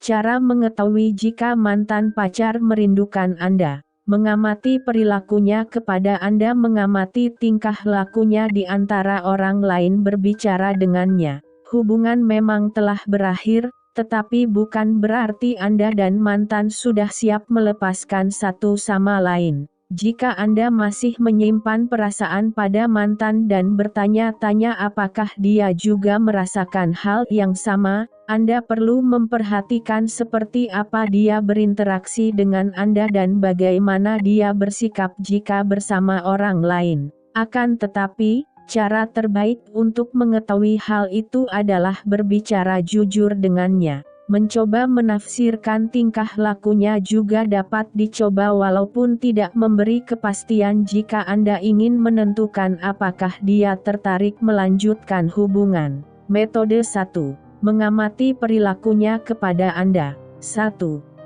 Cara mengetahui jika mantan pacar merindukan Anda. Mengamati perilakunya kepada Anda, mengamati tingkah lakunya di antara orang lain berbicara dengannya. Hubungan memang telah berakhir, tetapi bukan berarti Anda dan mantan sudah siap melepaskan satu sama lain. Jika Anda masih menyimpan perasaan pada mantan dan bertanya-tanya apakah dia juga merasakan hal yang sama, Anda perlu memperhatikan seperti apa dia berinteraksi dengan Anda dan bagaimana dia bersikap jika bersama orang lain. Akan tetapi, cara terbaik untuk mengetahui hal itu adalah berbicara jujur dengannya. Mencoba menafsirkan tingkah lakunya juga dapat dicoba walaupun tidak memberi kepastian jika Anda ingin menentukan apakah dia tertarik melanjutkan hubungan. Metode 1. Mengamati perilakunya kepada Anda. 1.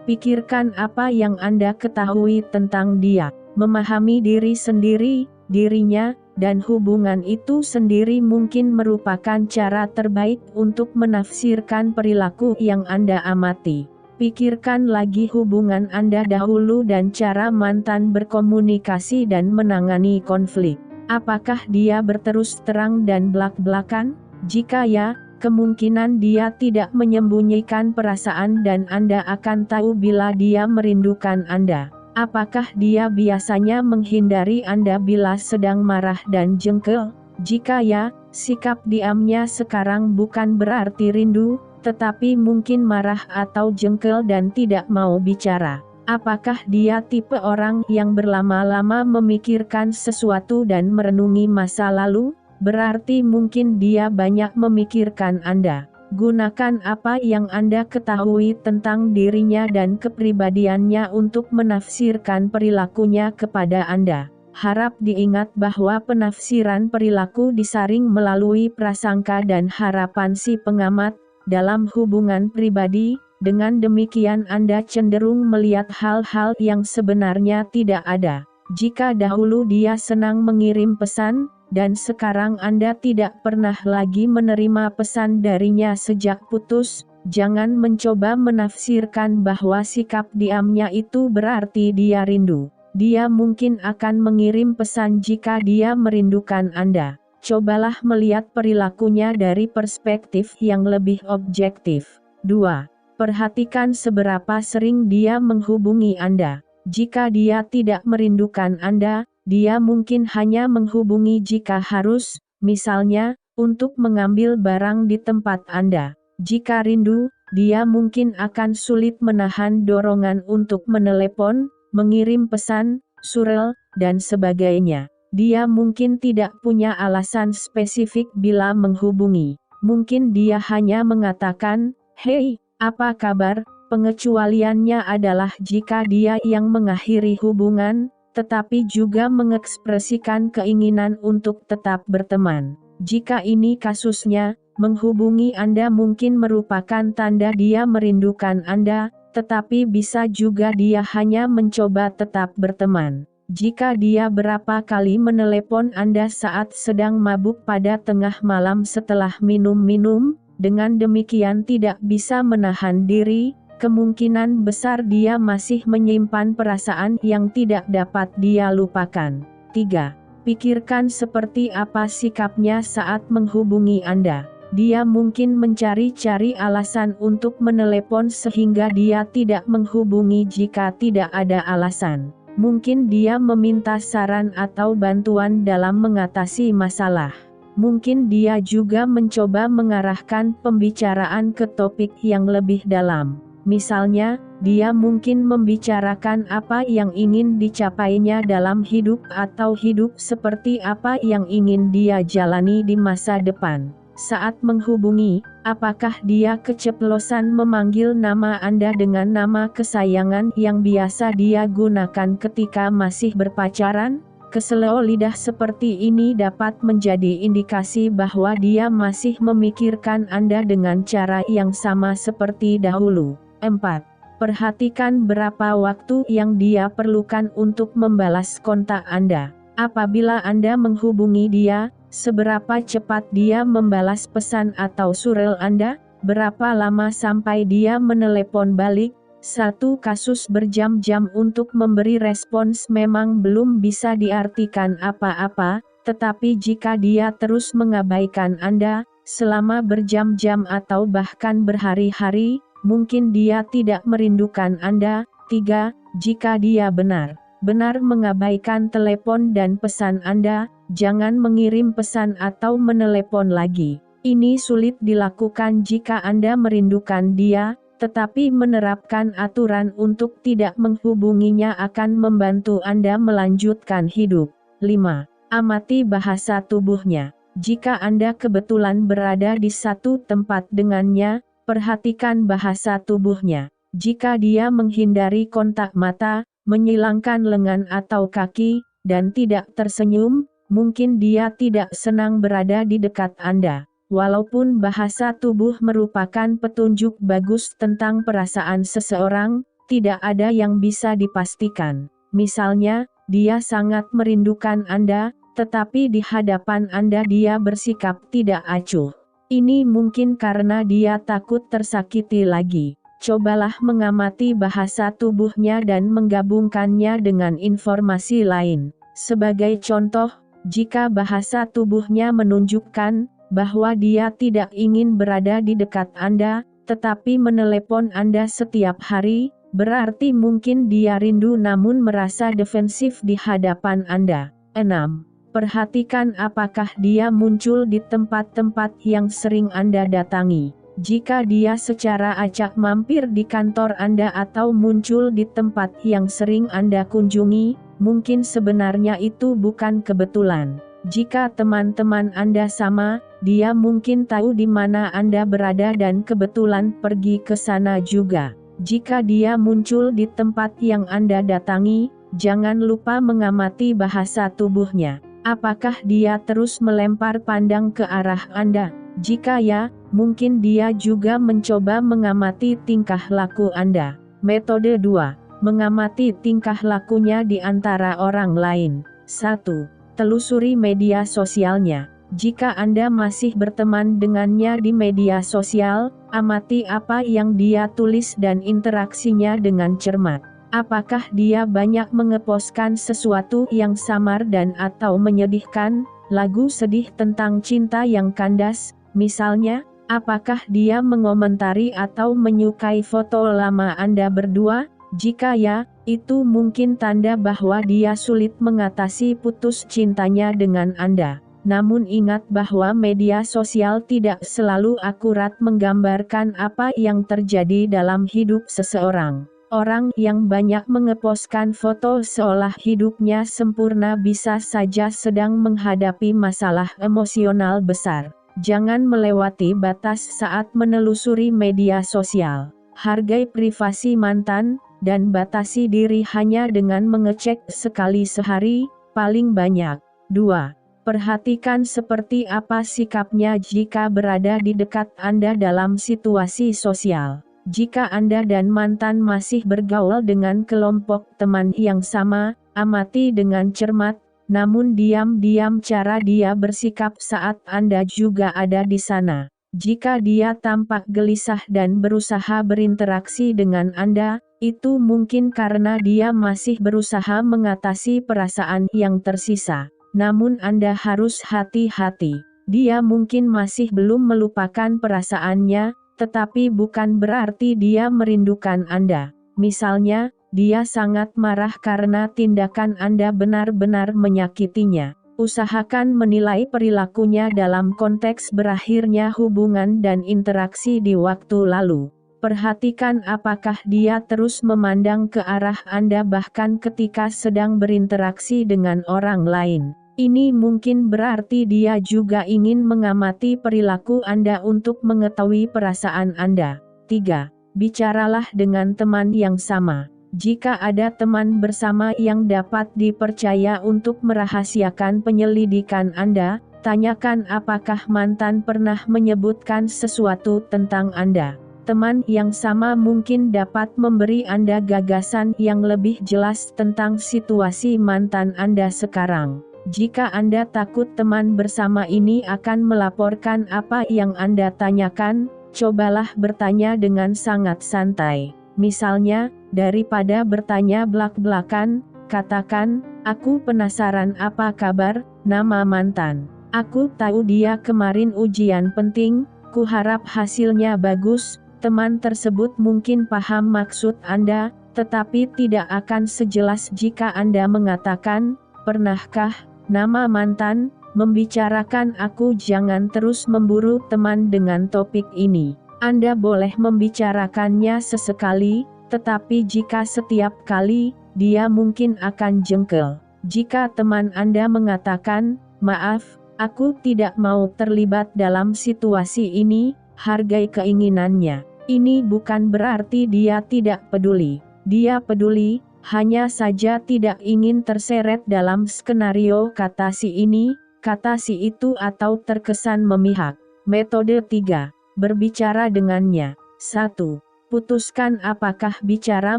Pikirkan apa yang Anda ketahui tentang dia. Memahami diri sendiri, dirinya, dan hubungan itu sendiri mungkin merupakan cara terbaik untuk menafsirkan perilaku yang Anda amati. Pikirkan lagi hubungan Anda dahulu dan cara mantan berkomunikasi dan menangani konflik. Apakah dia berterus terang dan belak-belakan? Jika ya, kemungkinan dia tidak menyembunyikan perasaan dan Anda akan tahu bila dia merindukan Anda. Apakah dia biasanya menghindari Anda bila sedang marah dan jengkel? Jika ya, sikap diamnya sekarang bukan berarti rindu, tetapi mungkin marah atau jengkel dan tidak mau bicara. Apakah dia tipe orang yang berlama-lama memikirkan sesuatu dan merenungi masa lalu? Berarti mungkin dia banyak memikirkan Anda. Gunakan apa yang Anda ketahui tentang dirinya dan kepribadiannya untuk menafsirkan perilakunya kepada Anda. Harap diingat bahwa penafsiran perilaku disaring melalui prasangka dan harapan si pengamat. Dalam hubungan pribadi, dengan demikian Anda cenderung melihat hal-hal yang sebenarnya tidak ada. Jika dahulu dia senang mengirim pesan, dan sekarang Anda tidak pernah lagi menerima pesan darinya sejak putus, jangan mencoba menafsirkan bahwa sikap diamnya itu berarti dia rindu. Dia mungkin akan mengirim pesan jika dia merindukan Anda. Cobalah melihat perilakunya dari perspektif yang lebih objektif. 2. Perhatikan seberapa sering dia menghubungi Anda. Jika dia tidak merindukan Anda, dia mungkin hanya menghubungi jika harus, misalnya, untuk mengambil barang di tempat Anda. Jika rindu, dia mungkin akan sulit menahan dorongan untuk menelepon, mengirim pesan, surel, dan sebagainya. Dia mungkin tidak punya alasan spesifik bila menghubungi. Mungkin dia hanya mengatakan, "Hei, apa kabar?" Pengecualiannya adalah jika dia yang mengakhiri hubungan, tetapi juga mengekspresikan keinginan untuk tetap berteman. Jika ini kasusnya, menghubungi Anda mungkin merupakan tanda dia merindukan Anda, tetapi bisa juga dia hanya mencoba tetap berteman. Jika dia berapa kali menelepon Anda saat sedang mabuk pada tengah malam setelah minum-minum, dengan demikian tidak bisa menahan diri, kemungkinan besar dia masih menyimpan perasaan yang tidak dapat dia lupakan. 3. Pikirkan seperti apa sikapnya saat menghubungi Anda. Dia mungkin mencari-cari alasan untuk menelepon sehingga dia tidak menghubungi jika tidak ada alasan. Mungkin dia meminta saran atau bantuan dalam mengatasi masalah. Mungkin dia juga mencoba mengarahkan pembicaraan ke topik yang lebih dalam. Misalnya, dia mungkin membicarakan apa yang ingin dicapainya dalam hidup atau hidup seperti apa yang ingin dia jalani di masa depan. Saat menghubungi, apakah dia keceplosan memanggil nama Anda dengan nama kesayangan yang biasa dia gunakan ketika masih berpacaran? Keseleo lidah seperti ini dapat menjadi indikasi bahwa dia masih memikirkan Anda dengan cara yang sama seperti dahulu. 4. Perhatikan berapa waktu yang dia perlukan untuk membalas kontak Anda. Apabila Anda menghubungi dia, seberapa cepat dia membalas pesan atau surel Anda? Berapa lama sampai dia menelepon balik? Satu kasus berjam-jam untuk memberi respons memang belum bisa diartikan apa-apa, tetapi jika dia terus mengabaikan Anda, selama berjam-jam atau bahkan berhari-hari, mungkin dia tidak merindukan Anda. 3. Jika dia benar-benar mengabaikan telepon dan pesan Anda, jangan mengirim pesan atau menelepon lagi. Ini sulit dilakukan jika Anda merindukan dia, tetapi menerapkan aturan untuk tidak menghubunginya akan membantu Anda melanjutkan hidup. 5. Amati bahasa tubuhnya. Jika Anda kebetulan berada di satu tempat dengannya, perhatikan bahasa tubuhnya. Jika dia menghindari kontak mata, menyilangkan lengan atau kaki, dan tidak tersenyum, mungkin dia tidak senang berada di dekat Anda. Walaupun bahasa tubuh merupakan petunjuk bagus tentang perasaan seseorang, tidak ada yang bisa dipastikan. Misalnya, dia sangat merindukan Anda, tetapi di hadapan Anda dia bersikap tidak acuh. Ini mungkin karena dia takut tersakiti lagi. Cobalah mengamati bahasa tubuhnya dan menggabungkannya dengan informasi lain. Sebagai contoh, jika bahasa tubuhnya menunjukkan bahwa dia tidak ingin berada di dekat Anda, tetapi menelepon Anda setiap hari, berarti mungkin dia rindu namun merasa defensif di hadapan Anda. 6. Perhatikan apakah dia muncul di tempat-tempat yang sering Anda datangi. Jika dia secara acak mampir di kantor Anda atau muncul di tempat yang sering Anda kunjungi, mungkin sebenarnya itu bukan kebetulan. Jika teman-teman Anda sama, dia mungkin tahu di mana Anda berada dan kebetulan pergi ke sana juga. Jika dia muncul di tempat yang Anda datangi, jangan lupa mengamati bahasa tubuhnya. Apakah dia terus melempar pandang ke arah Anda? Jika ya, mungkin dia juga mencoba mengamati tingkah laku Anda. Metode 2. Mengamati tingkah lakunya di antara orang lain. 1. Telusuri media sosialnya. Jika Anda masih berteman dengannya di media sosial, amati apa yang dia tulis dan interaksinya dengan cermat. Apakah dia banyak mengeposkan sesuatu yang samar dan atau menyedihkan, lagu sedih tentang cinta yang kandas, misalnya? Apakah dia mengomentari atau menyukai foto lama Anda berdua? Jika ya, itu mungkin tanda bahwa dia sulit mengatasi putus cintanya dengan Anda. Namun ingat bahwa media sosial tidak selalu akurat menggambarkan apa yang terjadi dalam hidup seseorang. Orang yang banyak mengeposkan foto seolah hidupnya sempurna bisa saja sedang menghadapi masalah emosional besar. Jangan melewati batas saat menelusuri media sosial. Hargai privasi mantan, dan batasi diri hanya dengan mengecek sekali sehari, paling banyak. 2. Perhatikan seperti apa sikapnya jika berada di dekat Anda dalam situasi sosial. Jika Anda dan mantan masih bergaul dengan kelompok teman yang sama, amati dengan cermat, namun diam-diam cara dia bersikap saat Anda juga ada di sana. Jika dia tampak gelisah dan berusaha berinteraksi dengan Anda, itu mungkin karena dia masih berusaha mengatasi perasaan yang tersisa. Namun Anda harus hati-hati. Dia mungkin masih belum melupakan perasaannya, tetapi bukan berarti dia merindukan Anda. Misalnya, dia sangat marah karena tindakan Anda benar-benar menyakitinya. Usahakan menilai perilakunya dalam konteks berakhirnya hubungan dan interaksi di waktu lalu. Perhatikan apakah dia terus memandang ke arah Anda bahkan ketika sedang berinteraksi dengan orang lain. Ini mungkin berarti dia juga ingin mengamati perilaku Anda untuk mengetahui perasaan Anda. 3. Bicaralah dengan teman yang sama. Jika ada teman bersama yang dapat dipercaya untuk merahasiakan penyelidikan Anda, tanyakan apakah mantan pernah menyebutkan sesuatu tentang Anda. Teman yang sama mungkin dapat memberi Anda gagasan yang lebih jelas tentang situasi mantan Anda sekarang. Jika Anda takut teman bersama ini akan melaporkan apa yang Anda tanyakan, cobalah bertanya dengan sangat santai. Misalnya, daripada bertanya belak-belakan, katakan, "Aku penasaran apa kabar, nama mantan. Aku tahu dia kemarin ujian penting, kuharap hasilnya bagus." Teman tersebut mungkin paham maksud Anda, tetapi tidak akan sejelas jika Anda mengatakan, "Pernahkah, nama mantan, membicarakan aku?" Jangan terus memburu teman dengan topik ini. Anda boleh membicarakannya sesekali, tetapi jika setiap kali, dia mungkin akan jengkel. Jika teman Anda mengatakan, "Maaf, aku tidak mau terlibat dalam situasi ini," hargai keinginannya. Ini bukan berarti dia tidak peduli. Dia peduli, hanya saja tidak ingin terseret dalam skenario kata si ini, kata si itu atau terkesan memihak. Metode 3. Berbicara dengannya. 1. Putuskan apakah bicara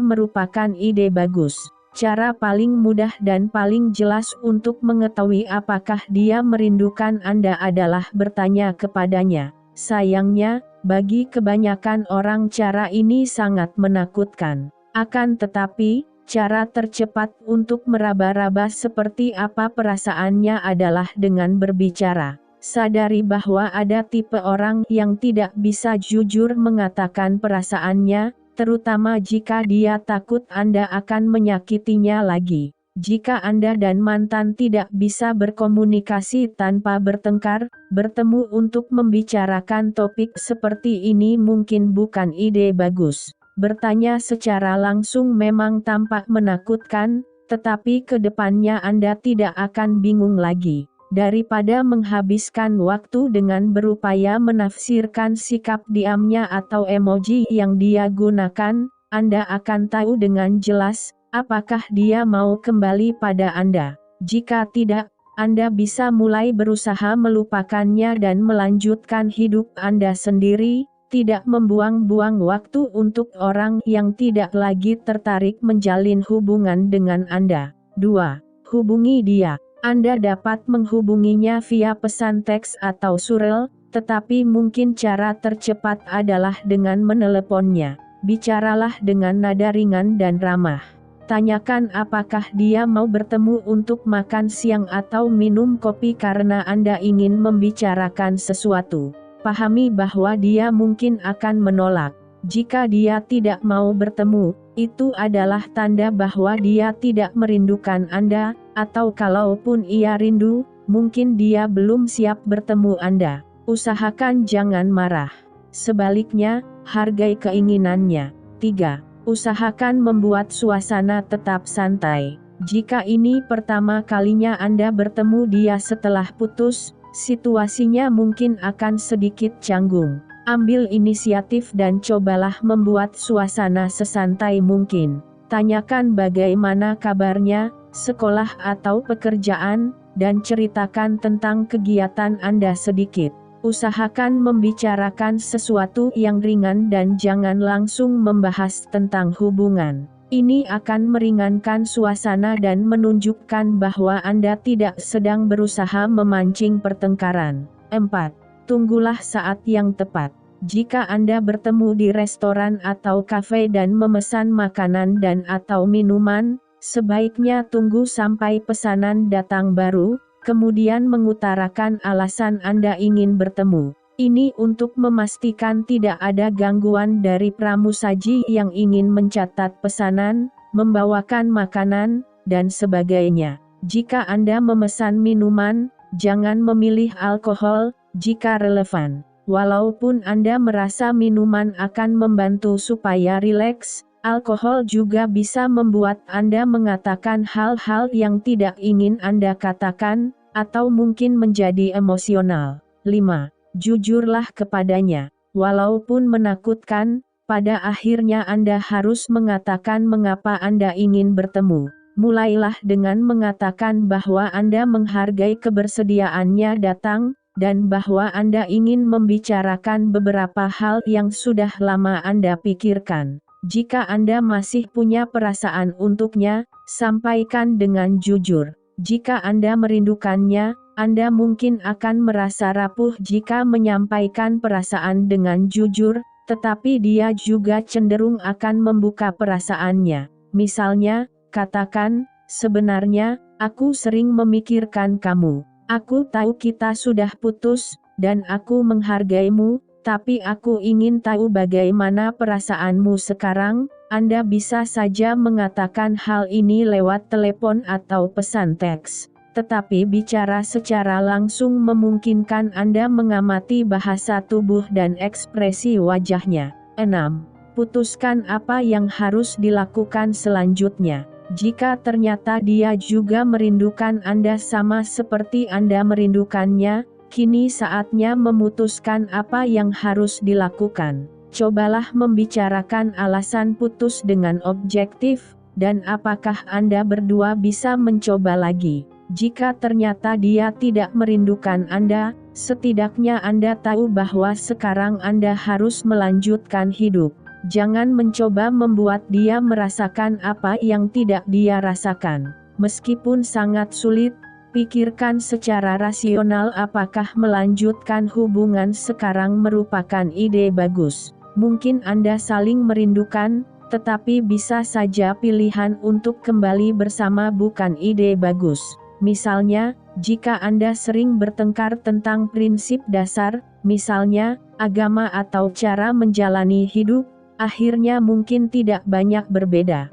merupakan ide bagus. Cara paling mudah dan paling jelas untuk mengetahui apakah dia merindukan Anda adalah bertanya kepadanya. Sayangnya, bagi kebanyakan orang cara ini sangat menakutkan. Akan tetapi, cara tercepat untuk meraba-raba seperti apa perasaannya adalah dengan berbicara. Sadari bahwa ada tipe orang yang tidak bisa jujur mengatakan perasaannya, terutama jika dia takut Anda akan menyakitinya lagi. Jika Anda dan mantan tidak bisa berkomunikasi tanpa bertengkar, bertemu untuk membicarakan topik seperti ini mungkin bukan ide bagus. Bertanya secara langsung memang tampak menakutkan, tetapi ke depannya Anda tidak akan bingung lagi. Daripada menghabiskan waktu dengan berupaya menafsirkan sikap diamnya atau emoji yang dia gunakan, Anda akan tahu dengan jelas apakah dia mau kembali pada Anda. Jika tidak, Anda bisa mulai berusaha melupakannya dan melanjutkan hidup Anda sendiri, tidak membuang-buang waktu untuk orang yang tidak lagi tertarik menjalin hubungan dengan Anda. 2. Hubungi dia. Anda dapat menghubunginya via pesan teks atau surel, tetapi mungkin cara tercepat adalah dengan meneleponnya. Bicaralah dengan nada ringan dan ramah. Tanyakan apakah dia mau bertemu untuk makan siang atau minum kopi karena Anda ingin membicarakan sesuatu. Pahami bahwa dia mungkin akan menolak. Jika dia tidak mau bertemu, itu adalah tanda bahwa dia tidak merindukan Anda, atau kalaupun ia rindu, mungkin dia belum siap bertemu Anda. Usahakan jangan marah. Sebaliknya, hargai keinginannya. 3. Usahakan membuat suasana tetap santai. Jika ini pertama kalinya Anda bertemu dia setelah putus, situasinya mungkin akan sedikit canggung. Ambil inisiatif dan cobalah membuat suasana sesantai mungkin. Tanyakan bagaimana kabarnya, sekolah atau pekerjaan, dan ceritakan tentang kegiatan Anda sedikit. Usahakan membicarakan sesuatu yang ringan dan jangan langsung membahas tentang hubungan. Ini akan meringankan suasana dan menunjukkan bahwa Anda tidak sedang berusaha memancing pertengkaran. 4. Tunggulah saat yang tepat. Jika Anda bertemu di restoran atau kafe dan memesan makanan dan atau minuman, sebaiknya tunggu sampai pesanan datang baru, kemudian mengutarakan alasan Anda ingin bertemu. Ini untuk memastikan tidak ada gangguan dari pramusaji yang ingin mencatat pesanan, membawakan makanan, dan sebagainya. Jika Anda memesan minuman, jangan memilih alkohol, jika relevan. Walaupun Anda merasa minuman akan membantu supaya rileks, alkohol juga bisa membuat Anda mengatakan hal-hal yang tidak ingin Anda katakan, atau mungkin menjadi emosional. 5. Jujurlah kepadanya. Walaupun menakutkan, pada akhirnya Anda harus mengatakan mengapa Anda ingin bertemu. Mulailah dengan mengatakan bahwa Anda menghargai kebersediaannya datang, dan bahwa Anda ingin membicarakan beberapa hal yang sudah lama Anda pikirkan. Jika Anda masih punya perasaan untuknya, sampaikan dengan jujur. Jika Anda merindukannya, Anda mungkin akan merasa rapuh jika menyampaikan perasaan dengan jujur, tetapi dia juga cenderung akan membuka perasaannya. Misalnya, katakan, sebenarnya, aku sering memikirkan kamu. Aku tahu kita sudah putus, dan aku menghargaimu, tapi aku ingin tahu bagaimana perasaanmu sekarang. Anda bisa saja mengatakan hal ini lewat telepon atau pesan teks. Tetapi bicara secara langsung memungkinkan Anda mengamati bahasa tubuh dan ekspresi wajahnya. 6. Putuskan apa yang harus dilakukan selanjutnya. Jika ternyata dia juga merindukan Anda sama seperti Anda merindukannya, kini saatnya memutuskan apa yang harus dilakukan. Cobalah membicarakan alasan putus dengan objektif, dan apakah Anda berdua bisa mencoba lagi. Jika ternyata dia tidak merindukan Anda, setidaknya Anda tahu bahwa sekarang Anda harus melanjutkan hidup. Jangan mencoba membuat dia merasakan apa yang tidak dia rasakan. Meskipun sangat sulit, pikirkan secara rasional apakah melanjutkan hubungan sekarang merupakan ide bagus. Mungkin Anda saling merindukan, tetapi bisa saja pilihan untuk kembali bersama bukan ide bagus. Misalnya, jika Anda sering bertengkar tentang prinsip dasar, misalnya, agama atau cara menjalani hidup, akhirnya mungkin tidak banyak berbeda.